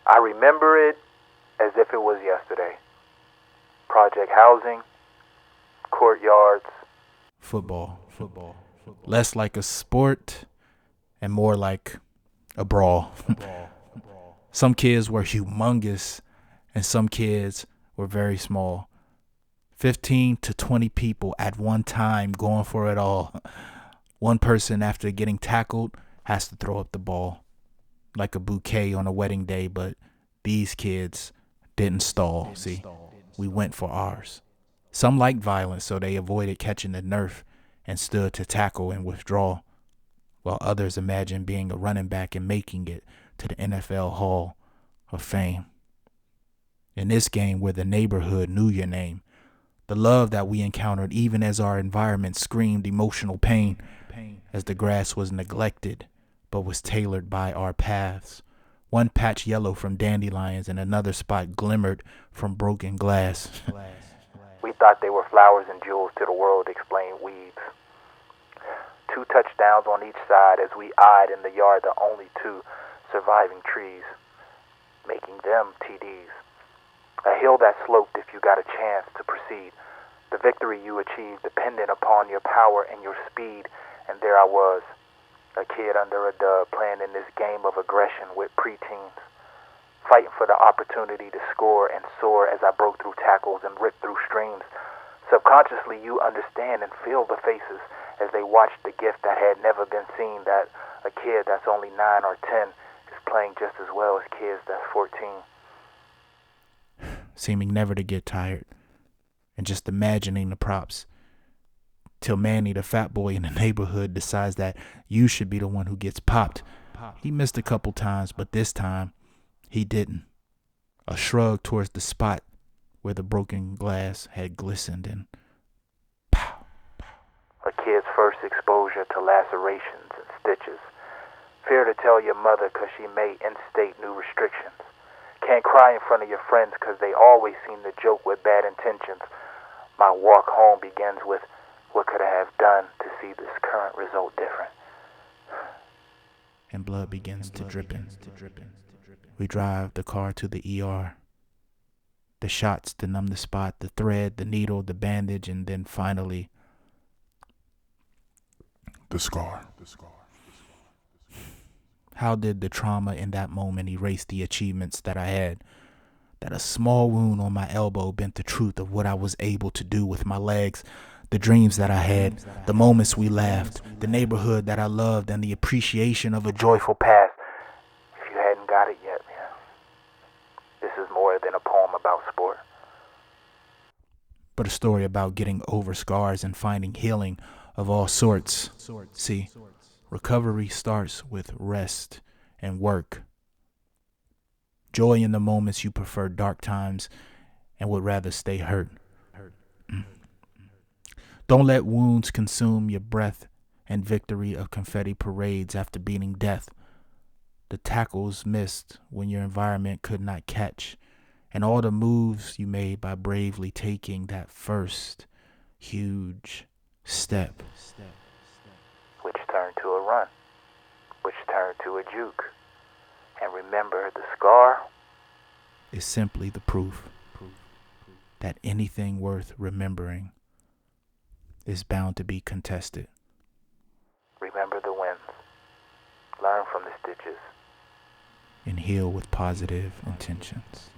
I remember it as if it was yesterday. Project housing, courtyards. Football. Less like a sport and more like a brawl. Some kids were humongous and some kids were very small. 15 to 20 people at one time going for it all. One person, after getting tackled, has to throw up the ball like a bouquet on a wedding day, but these kids didn't stall. See, we went for ours. Some liked violence, so they avoided catching the nerf and stood to tackle and withdraw, while others imagined being a running back and making it to the NFL Hall of Fame. In this game where the neighborhood knew your name, the love that we encountered even as our environment screamed emotional pain, as the grass was neglected but was tailored by our paths. One patch yellow from dandelions and another spot glimmered from broken glass. We thought they were flowers and jewels to the world, explained weeds. 2 touchdowns on each side as we eyed in the yard the only 2 surviving trees, making them TDs. A hill that sloped if you got a chance to proceed. The victory you achieved depended upon your power and your speed, and there I was, a kid under a dub playing in this game of aggression with preteens, fighting for the opportunity to score and soar as I broke through tackles and ripped through streams. Subconsciously, you understand and feel the faces as they watch the gift that had never been seen, that a kid that's only 9 or 10 is playing just as well as kids that's 14. Seeming never to get tired, and just imagining the props, till Manny, the fat boy in the neighborhood, decides that you should be the one who gets popped. He missed a couple times, but this time, he didn't. A shrug towards the spot where the broken glass had glistened, and pow. A kid's first exposure to lacerations and stitches. Fear to tell your mother because she may instate new restrictions. Can't cry in front of your friends because they always seem to joke with bad intentions. My walk home begins with, what could I have done to see this current result different? And blood begins to drip in. We drive the car to the ER. The shots to numb the spot, the thread, the needle, the bandage, and then finally, the scar. How did the trauma in that moment erase the achievements that I had? That a small wound on my elbow bent the truth of what I was able to do with my legs, the dreams that I had, the moments we laughed, the neighborhood that I loved, and the appreciation of a joyful past. If you hadn't got it yet, man, this is more than a poem about sport. But a story about getting over scars and finding healing of all sorts. See, recovery starts with rest and work. Joy in the moments you prefer dark times and would rather stay hurt. Don't let wounds consume your breath and victory of confetti parades after beating death. The tackles missed when your environment could not catch, and all the moves you made by bravely taking that first huge step. Which turned to a run, which turned to a juke. And remember, the scar is simply the proof that anything worth remembering is bound to be contested. Remember the wins. Learn from the stitches. And heal with positive intentions.